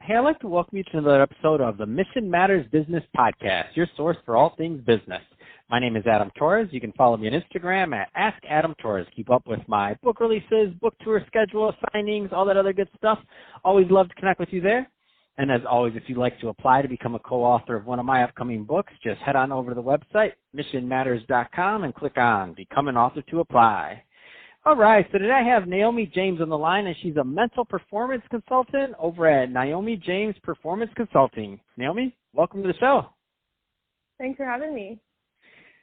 Hey, I'd like to welcome you to another episode of the Mission Matters Business Podcast, your source for all things business. My name is Adam Torres. You can follow me on Instagram at AskAdamTorres. Keep up with my book releases, book tour schedule, signings, all that other good stuff. Always love to connect with you there. And as always, if you'd like to apply to become a co-author of one of my upcoming books, just head on over to the website, missionmatters.com, and click on Become an Author to apply. All right, so today I have Naomi James on the line, and she's a mental performance consultant over at Naomi James Performance Consulting. Naomi, welcome to the show. Thanks for having me.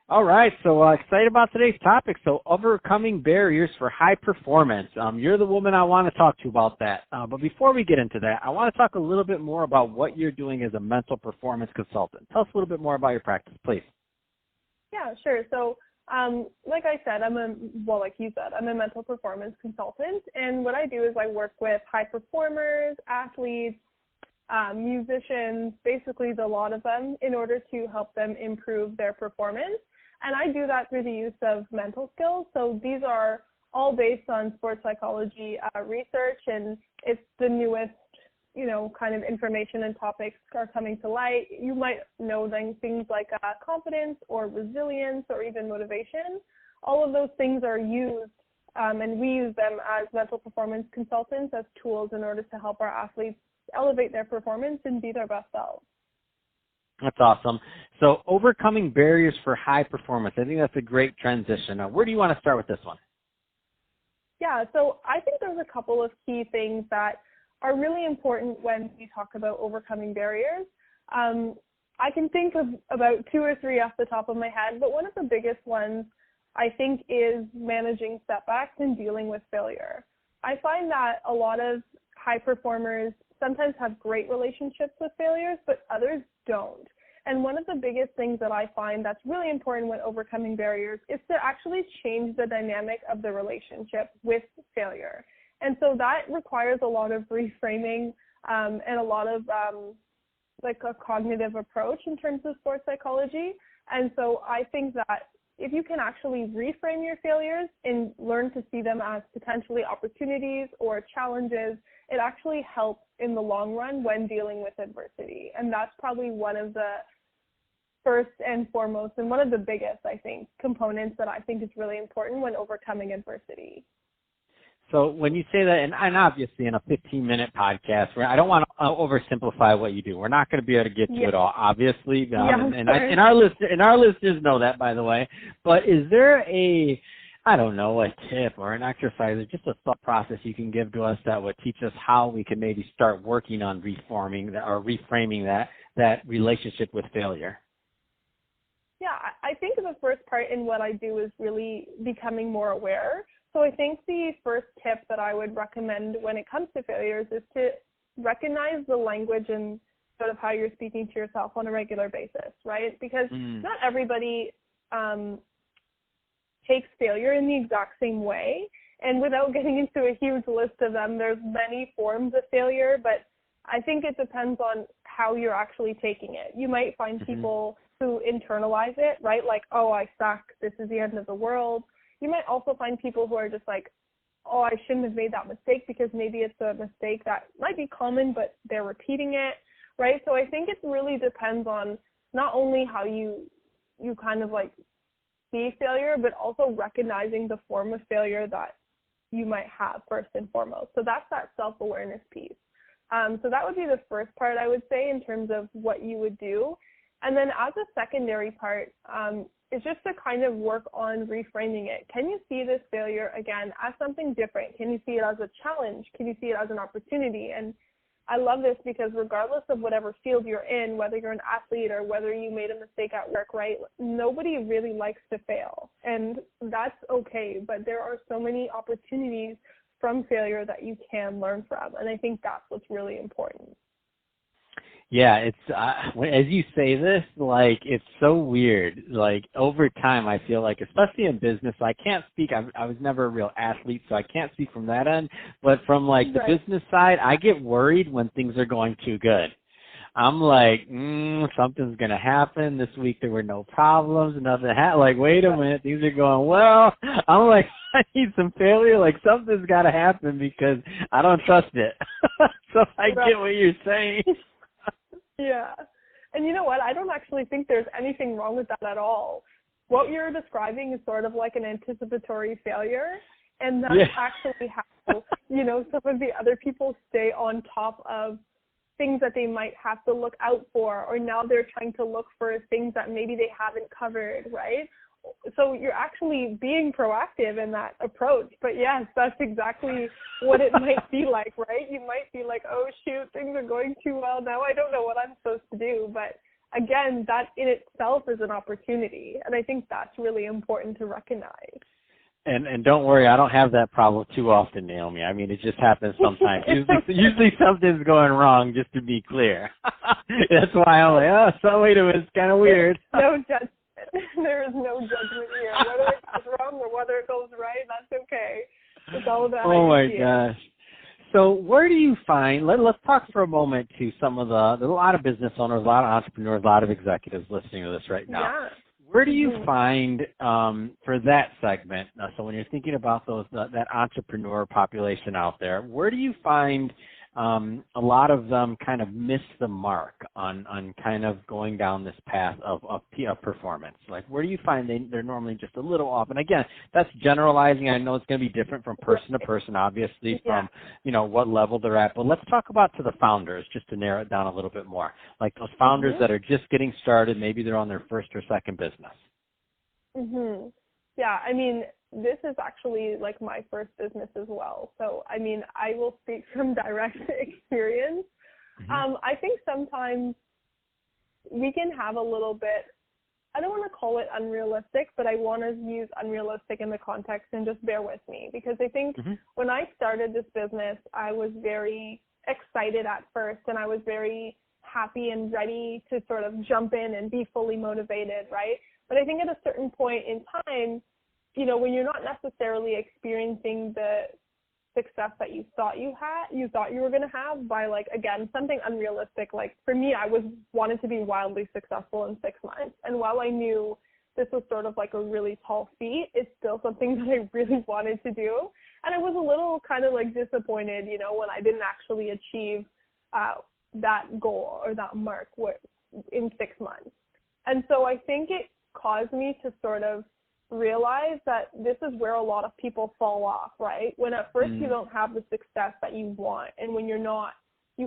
All right, so excited about today's topic. So overcoming barriers for high performance. You're the woman I want to talk to about that. But before we get into that, I want to talk a little bit more about what you're doing as a mental performance consultant. Tell us a little bit more about your practice, please. Yeah, sure. So like I said, I'm a mental performance consultant. And what I do is I work with high performers, athletes, musicians, basically the lot of them, in order to help them improve their performance. And I do that through the use of mental skills. So these are all based on sports psychology research, and it's the newest, kind of information and topics are coming to light. You might know things like confidence or resilience or even motivation. All of those things are used, and we use them as mental performance consultants as tools in order to help our athletes elevate their performance and be their best selves. That's awesome. So overcoming barriers for high performance, I think that's a great transition. Now, where do you want to start with this one? Yeah, so I think there's a couple of key things that are really important when we talk about overcoming barriers. I can think of about two or three off the top of my head, but one of the biggest ones I think is managing setbacks and dealing with failure. I find that a lot of high performers sometimes have great relationships with failures, but others don't. And one of the biggest things that I find that's really important when overcoming barriers is to actually change the dynamic of the relationship with failure. And so that requires a lot of reframing and a lot of a cognitive approach in terms of sports psychology. And so I think that if you can actually reframe your failures and learn to see them as potentially opportunities or challenges, it actually helps in the long run when dealing with adversity. And that's probably one of the first and foremost and one of the biggest, I think, components that I think is really important when overcoming adversity. So when you say that, and obviously in a 15-minute podcast, where I don't want to oversimplify what you do. We're not going to be able to get to it all, obviously. And our listeners know that, by the way. But is there a tip or an exercise or just a thought process you can give to us that would teach us how we can maybe start working on reframing that relationship with failure? Yeah, I think the first part in what I do is really becoming more aware. So I think the first tip that I would recommend when it comes to failures is to recognize the language and sort of how you're speaking to yourself on a regular basis, right? Because not everybody takes failure in the exact same way. And without getting into a huge list of them, there's many forms of failure, but I think it depends on how you're actually taking it. You might find people who internalize it, right? Like, oh, I suck, this is the end of the world. You might also find people who are just like, oh, I shouldn't have made that mistake because maybe it's a mistake that might be common, but they're repeating it, right? So I think it really depends on not only how you kind of like see failure, but also recognizing the form of failure that you might have first and foremost. So that's that self-awareness piece. So that would be the first part, I would say, in terms of what you would do. And then as a secondary part, is just to kind of work on reframing it. Can you see this failure, again, as something different? Can you see it as a challenge? Can you see it as an opportunity? And I love this because regardless of whatever field you're in, whether you're an athlete or whether you made a mistake at work, right, nobody really likes to fail. And that's okay, but there are so many opportunities from failure that you can learn from. And I think that's what's really important. Yeah, it's as you say this, like, it's so weird. Like, over time, I feel like, especially in business, I can't speak. I was never a real athlete, so I can't speak from that end. But from, like, the business side, I get worried when things are going too good. I'm like, something's going to happen. This week there were no problems, nothing like, wait a minute, things are going well. I'm like, I need some failure. Like, something's got to happen because I don't trust it. So I get what you're saying. Yeah. And you know what? I don't actually think there's anything wrong with that at all. What you're describing is sort of like an anticipatory failure. And that's actually how, some of the other people stay on top of things that they might have to look out for, or now they're trying to look for things that maybe they haven't covered, right? So you're actually being proactive in that approach. But yes, that's exactly what it might be like, right? You might be like, oh, shoot, things are going too well now. I don't know what I'm supposed to do. But again, that in itself is an opportunity. And I think that's really important to recognize. And don't worry, I don't have that problem too often, Naomi. I mean, it just happens sometimes. Usually something's going wrong, just to be clear. That's why I'm like, wait a minute, it's kind of weird. No judgment. There is no judgment here. Whether it goes wrong or whether it goes right, that's okay. It's all about Oh, my gosh. So where do you find, let's talk for a moment to some of there's a lot of business owners, a lot of entrepreneurs, a lot of executives listening to this right now. Yeah. Where do you find for that segment, so when you're thinking about that entrepreneur population out there, where do you find a lot of them kind of miss the mark on kind of going down this path of performance? Like, where do you find they're normally just a little off? And again, that's generalizing. I know it's going to be different from person to person, obviously, from what level they're at. But let's talk about to the founders, just to narrow it down a little bit more. Like those founders that are just getting started, maybe they're on their first or second business. Yeah, I mean, this is actually like my first business as well. So, I mean, I will speak from direct experience. I think sometimes we can have a little bit, I don't want to call it unrealistic, but I want to use unrealistic in the context, and just bear with me, because I think when I started this business, I was very excited at first, and I was very happy and ready to sort of jump in and be fully motivated, right? But I think at a certain point in time, when you're not necessarily experiencing the success that you thought you were going to have by, like, again, something unrealistic. Like, for me, I wanted to be wildly successful in 6 months. And while I knew this was sort of like a really tall feat, it's still something that I really wanted to do. And I was a little kind of like disappointed, when I didn't actually achieve that goal or that mark in 6 months. And so I think it caused me to sort of realize that this is where a lot of people fall off, right? When at first you don't have the success that you want, and when you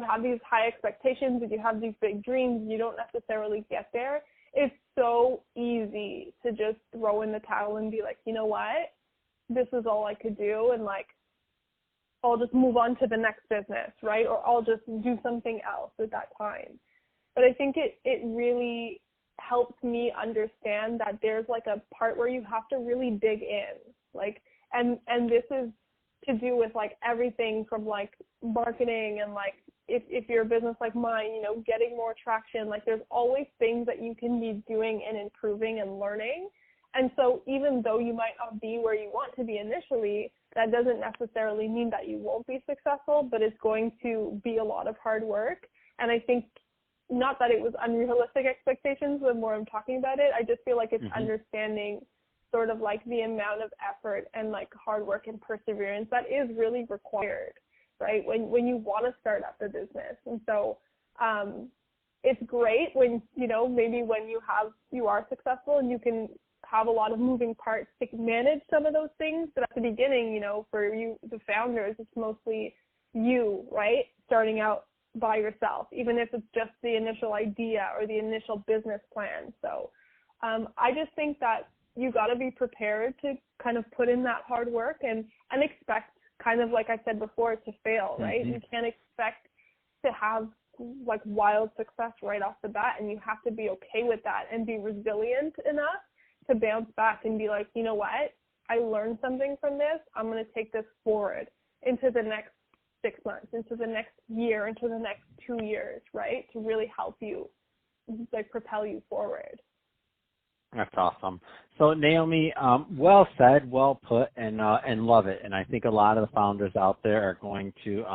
have these high expectations and you have these big dreams, you don't necessarily get there. It's so easy to just throw in the towel and be like, you know what, this is all I could do, and like, I'll just move on to the next business, right? Or I'll just do something else at that time. But I think it really helps me understand that there's like a part where you have to really dig in, like, and this is to do with like everything from like marketing, and like if you're a business like mine, getting more traction. Like, there's always things that you can be doing and improving and learning. And so even though you might not be where you want to be initially, that doesn't necessarily mean that you won't be successful, but it's going to be a lot of hard work. And I think, not that it was unrealistic expectations, the more I'm talking about it, I just feel like it's understanding sort of like the amount of effort and like hard work and perseverance that is really required, right, when you want to start up a business. And so it's great when, maybe when you are successful and you can have a lot of moving parts to manage some of those things. But at the beginning, for you, the founders, it's mostly you, right, starting out by yourself, even if it's just the initial idea or the initial business plan. So I just think that you got to be prepared to kind of put in that hard work and expect, kind of like I said before, to fail, right? You can't expect to have like wild success right off the bat, and you have to be okay with that and be resilient enough to bounce back and be like, you know what, I learned something from this. I'm going to take this forward into the next 6 months, into the next year, into the next 2 years, right? To really help you, like, propel you forward. That's awesome. So Naomi, well said, well put, and love it. And I think a lot of the founders out there are going to,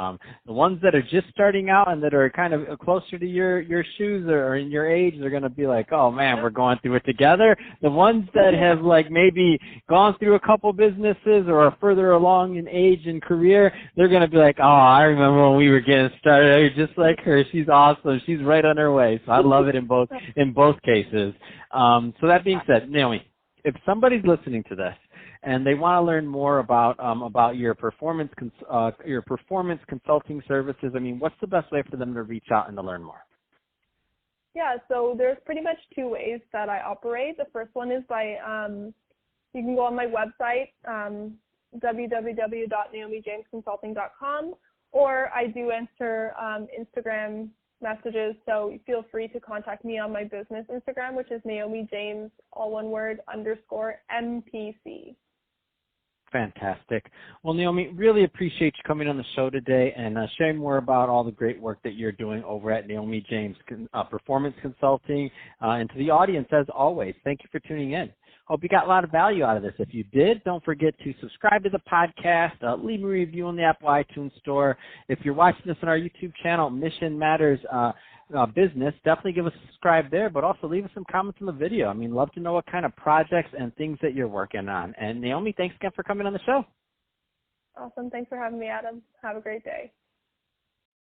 the ones that are just starting out and that are kind of closer to your shoes or in your age, they're going to be like, oh man, we're going through it together. The ones that have like maybe gone through a couple businesses or are further along in age and career, they're going to be like, oh, I remember when we were getting started. I was just like her. She's awesome. She's right on her way. So I love it in both cases. So that being said, Naomi, if somebody's listening to this and they want to learn more about your performance consulting services, I mean, what's the best way for them to reach out and to learn more? Yeah, so there's pretty much two ways that I operate. The first one is by you can go on my website, www.naomijamesconsulting.com, or I do answer Instagram messages, so feel free to contact me on my business Instagram, which is Naomi James, all one word, _MPC. Fantastic. Well, Naomi, really appreciate you coming on the show today and sharing more about all the great work that you're doing over at Naomi James Performance Consulting. And to the audience, as always, thank you for tuning in. Hope you got a lot of value out of this. If you did, don't forget to subscribe to the podcast, leave a review on the Apple iTunes Store. If you're watching this on our YouTube channel, Mission Matters Business, definitely give us a subscribe there, but also leave us some comments on the video. I mean, love to know what kind of projects and things that you're working on. And Naomi, thanks again for coming on the show. Awesome. Thanks for having me, Adam. Have a great day.